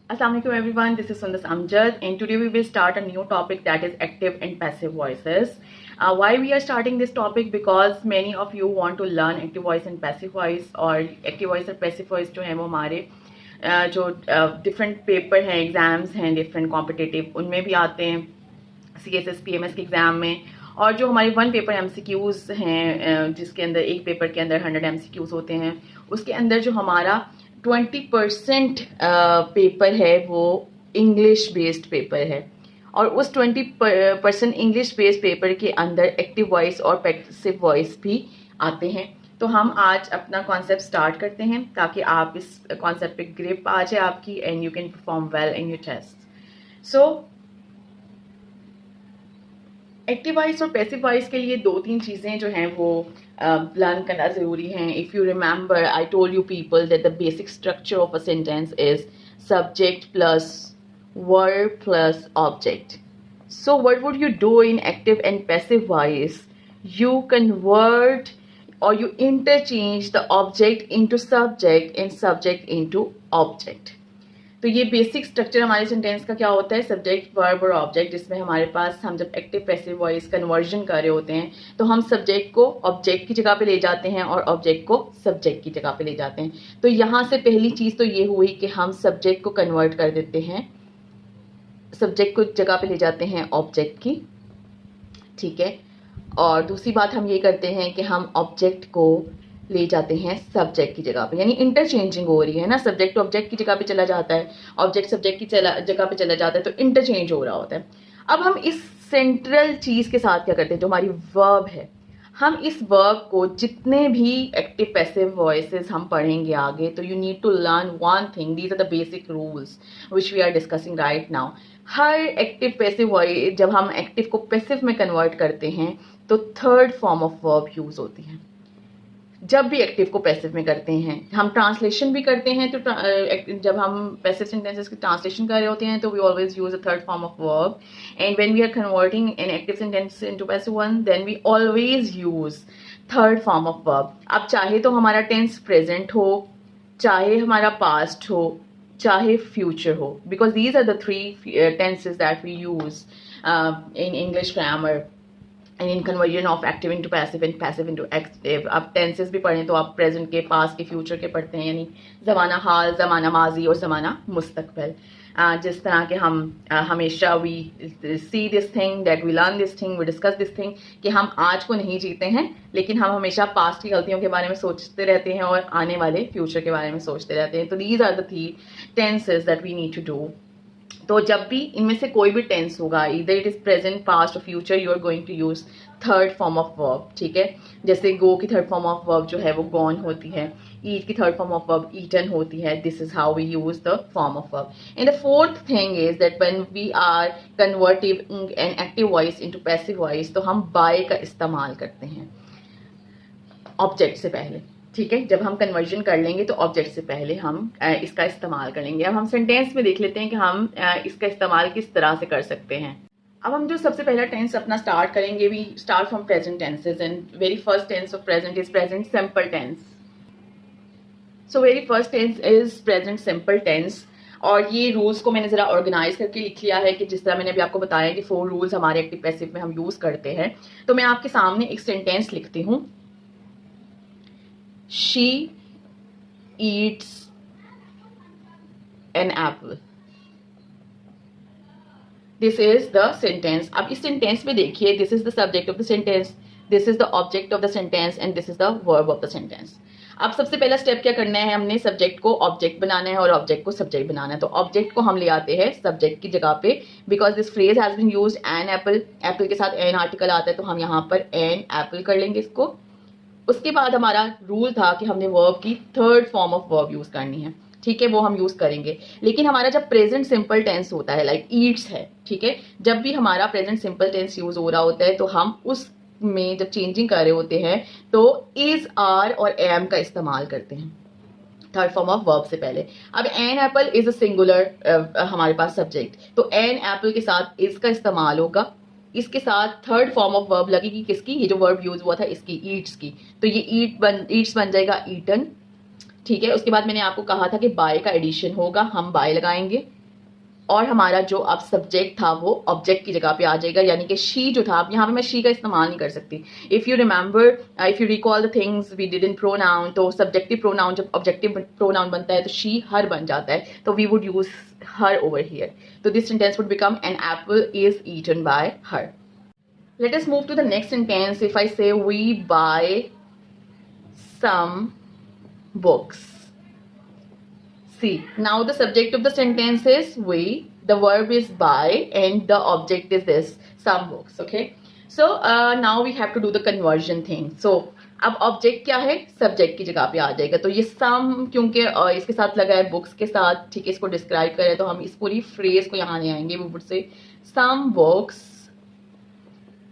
Assalamualaikum everyone, this is Sundas Amjad and today we will start a new topic that is active and passive voices. Why we are starting this topic? Because many of you want to learn active voice and passive voice और active voice और passive voice जो है वो हमारे जो different paper हैं, exams हैं, different competitive उनमें भी आते हैं, CSS PMS के एग्ज़ाम में। और जो हमारे वन पेपर MCQs हैं जिसके अंदर एक पेपर के अंदर 100 MCQs होते हैं, उसके अंदर जो हमारा 20% पेपर है वो इंग्लिश बेस्ड पेपर है और उस 20% इंग्लिश बेस्ड पेपर के अंदर एक्टिव वॉइस और पैसिव वॉइस भी आते हैं। तो हम आज अपना कॉन्सेप्ट स्टार्ट करते हैं ताकि आप इस कॉन्सेप्ट पे ग्रिप आ जाए आपकी and you can perform well in your test. So active voice और पैसिव वॉइस के लिए दो तीन चीज़ें जो हैं वो लर्न करना ज़रूरी हैं। If you remember I told you people that the basic structure of a sentence is subject plus verb plus object. So what would you do in active and passive voice? You convert और you interchange the object into subject and subject into object। तो ये basic structure हमारे sentence का क्या होता है? Subject verb और object, जिसमें हमारे पास हम जब एक्टिव पैसिव वॉइस कन्वर्जन कर रहे होते हैं तो हम सब्जेक्ट को ऑब्जेक्ट की जगह पे ले जाते हैं और ऑब्जेक्ट को सब्जेक्ट की जगह पे ले जाते हैं। तो यहाँ से पहली चीज़ तो ये हुई कि हम सब्जेक्ट को कन्वर्ट कर देते हैं, सब्जेक्ट को जगह पे ले जाते हैं ऑब्जेक्ट की, ठीक है। और दूसरी बात हम ये करते हैं कि हम ऑब्जेक्ट को ले जाते हैं सब्जेक्ट की जगह पे, यानी इंटरचेंजिंग हो रही है ना, सब्जेक्ट ऑब्जेक्ट की जगह पे चला जाता है, ऑब्जेक्ट सब्जेक्ट की जगह पे चला जाता है, तो इंटरचेंज हो रहा होता है। अब हम इस सेंट्रल चीज़ के साथ क्या करते हैं, जो हमारी वर्ब है, हम इस वर्ब को जितने भी एक्टिव पैसिव वॉइसेस हम पढ़ेंगे आगे, तो you need to learn one thing, these are the basic rules which we are discussing right now. हर एक्टिव पैसिव वॉइस जब हम एक्टिव को पैसिव में कन्वर्ट करते हैं तो third form of verb use होती है। जब भी एक्टिव को पैसिव में करते हैं, हम ट्रांसलेशन भी करते हैं, तो जब हम पैसिव सेंटेंसेस की ट्रांसलेशन कर रहे होते हैं तो we always use a third form of verb and when we are converting an active sentence into passive one then we always use third form of verb. अब चाहे तो हमारा टेंस प्रेजेंट हो, चाहे हमारा पास्ट हो, चाहे फ्यूचर हो, because these are the three tenses that we use in English grammar and in conversion of active into passive and passive into active. आप टेंसेस भी पढ़ें तो आप प्रेजेंट के, पास्ट के, फ्यूचर के पढ़ते हैं, यानी ज़माना हाल, ज़माना माजी और ज़माना मुस्तकबिल। जिस तरह के हम हमेशा we see this thing, that we learn this thing, we discuss this thing, कि हम आज को नहीं जीते हैं लेकिन हम हमेशा पास्ट की गलतियों के बारे में सोचते रहते हैं और आने वाले फ्यूचर के बारे में सोचते रहते हैं। तो these are the three tenses that we need to do. तो जब भी इनमें से कोई भी टेंस होगा, इधर इट इज प्रेजेंट, पास्ट और future, you are going to use third form of verb, ठीक है। जैसे गो की थर्ड फॉर्म ऑफ वर्ब जो है वो गॉन होती है, ईट की third form of verb eaten होती है। This is how we use the form of verb. And the fourth thing is that when we are converting an active voice into passive voice, तो हम bye का इस्तेमाल करते हैं object से पहले, ठीक है। जब हम कन्वर्जन कर लेंगे तो ऑब्जेक्ट से पहले हम इसका इस्तेमाल करेंगे। अब हम सेंटेंस में देख लेते हैं कि हम इसका इस्तेमाल किस तरह से कर सकते हैं। अब हम जो सबसे पहला टेंस अपना स्टार्ट करेंगे, we start from present tenses and very first tense of present is present simple tense. So very first tense is present simple tense और ये रूल्स को मैंने ज़रा ऑर्गेनाइज करके लिख लिया है कि जिस तरह मैंने अभी आपको बताया कि 4 रूल्स हमारे एक्टिव पैसिव में हम यूज़ करते हैं। तो मैं आपके सामने एक सेंटेंस लिखती हूँ, She eats an apple. This is the sentence. अब इस सेंटेंस में देखिए, this is the subject of the sentence, this is the object of the sentence and this is the verb of the sentence. अब सबसे पहला step क्या करना है, हमने सब्जेक्ट को ऑब्जेक्ट बनाना है और ऑब्जेक्ट को सब्जेक्ट बनाना है। तो ऑब्जेक्ट को हम ले आते हैं सब्जेक्ट की जगह पे, because this phrase has been used an apple, apple के साथ एन आर्टिकल आता है तो हम यहाँ पर एन एप्पल कर लेंगे इसको। उसके बाद हमारा रूल था कि हमने वर्ब की third form of verb use करनी है, ठीक है, वो हम यूज करेंगे। लेकिन हमारा जब प्रेजेंट सिंपल टेंस होता है, लाइक ईट्स है, ठीक है, जब भी हमारा प्रेजेंट सिंपल टेंस यूज हो रहा होता है तो हम उसमें जब चेंजिंग कर रहे होते हैं तो इज, आर और एम का इस्तेमाल करते हैं थर्ड फॉर्म ऑफ वर्ब से पहले। अब an apple is a singular हमारे पास सब्जेक्ट, तो एन एप्पल के साथ इज का इस्तेमाल होगा, इसके साथ थर्ड फॉर्म ऑफ वर्ब लगेगी किसकी, ये जो वर्ब यूज हुआ था इसकी, ईट्स की, तो ये ईट्स बन जाएगा ईटन, ठीक है। उसके बाद मैंने आपको कहा था कि बाय का एडिशन होगा, हम बाय लगाएंगे, और हमारा जो अब सब्जेक्ट था वो ऑब्जेक्ट की जगह पे आ जाएगा, यानी कि शी जो था, अब यहाँ पे मैं शी का इस्तेमाल नहीं कर सकती. If you remember, if you recall the things we did in pronoun, तो सब्जेक्टिव प्रोनाउन जब ऑब्जेक्टिव प्रोनाउन बनता है तो शी हर बन जाता है, तो we would use her over here. तो this sentence would become an apple is eaten by her. Let us move to the next sentence. If I say we buy some books. See, now the subject of the sentence is we, the verb is buy, and the object is this, some books. Okay. So now we have to do the conversion thing. So अब object क्या है, subject की जगह पे आ जाएगा. तो ये सम क्योंकि इसके साथ लगा है बुक्स के साथ, ठीक है, इसको डिस्क्राइब करें तो हम इस पूरी फ्रेज को यहाँ ले आएंगे. वो वुड से सम बुक्स.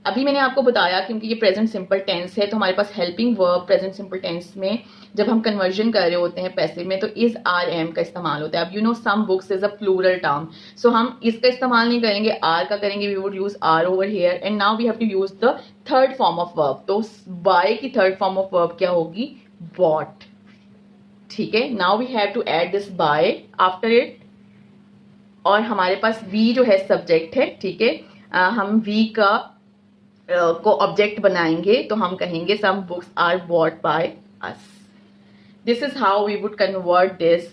अभी मैंने आपको बताया क्योंकि ये प्रेजेंट सिंपल टेंस है, तो हमारे पास helping verb present simple tense में जब हम कन्वर्जन कर रहे होते हैं पैसिव में तो इज आर एम का इस्तेमाल होता है. अब you know some books is a plural term, so हम इसका इस्तेमाल नहीं करेंगे, आर का करेंगे. We would use are over here. And now we have to use the third form of verb. तो बाय की थर्ड फॉर्म ऑफ वर्ब क्या होगी, बॉट. ठीक है. Now we have to add this by after it, और हमारे पास we जो है सब्जेक्ट है. ठीक है. हम वी का को ऑब्जेक्ट बनाएंगे तो हम कहेंगे some books are bought by us. This is how we would convert this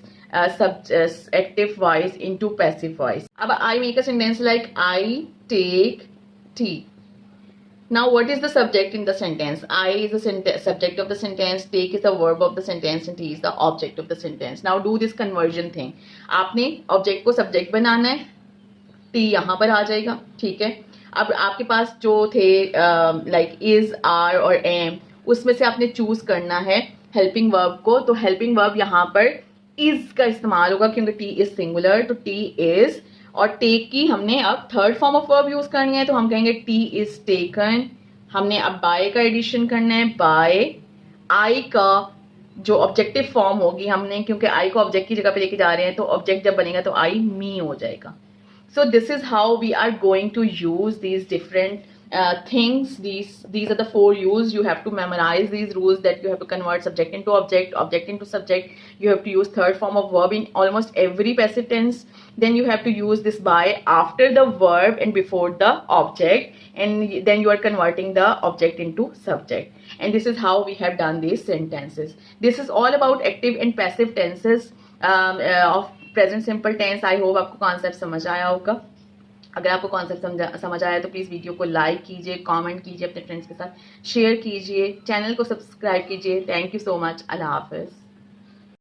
active voice into passive voice. अब I make a sentence like I take tea. Now what is the subject in the sentence? I is the subject of the sentence, take is the verb of the sentence, and T is the object of the sentence. Now do this conversion thing. आपने object को subject बनाना है, T यहाँ पर आ जाएगा. ठीक है. अब आपके पास जो थे लाइक इज, आर और एम, उसमें से आपने चूज करना है हेल्पिंग वर्ब को. तो हेल्पिंग वर्ब यहाँ पर इज का इस्तेमाल होगा क्योंकि टी इज सिंगुलर, तो टी इज. और टेक की हमने अब third form of verb use करनी है, तो हम कहेंगे टी इज टेकन. हमने अब बाय का एडिशन करना है, बाय. आई का जो ऑब्जेक्टिव फॉर्म होगी हमने, क्योंकि आई को ऑब्जेक्ट की जगह पे लेके जा रहे हैं, तो ऑब्जेक्ट जब बनेगा तो आई मी हो जाएगा. So this is how we are going to use these different things. These are the 4 rules. You have to memorize these rules, that you have to convert subject into object, object into subject. You have to use third form of verb in almost every passive tense. Then you have to use this by after the verb and before the object, and then you are converting the object into subject. And this is how we have done these sentences. This is all about active and passive tenses of present simple tense. I hope आपको concept समझ आया होगा. अगर आपको concept समझ आया तो please video को लाइक कीजिए, कमेंट कीजिए, अपने फ्रेंड्स के साथ शेयर कीजिए, चैनल को सब्सक्राइब कीजिए. Thank you so much. अल्लाह हाफिज़.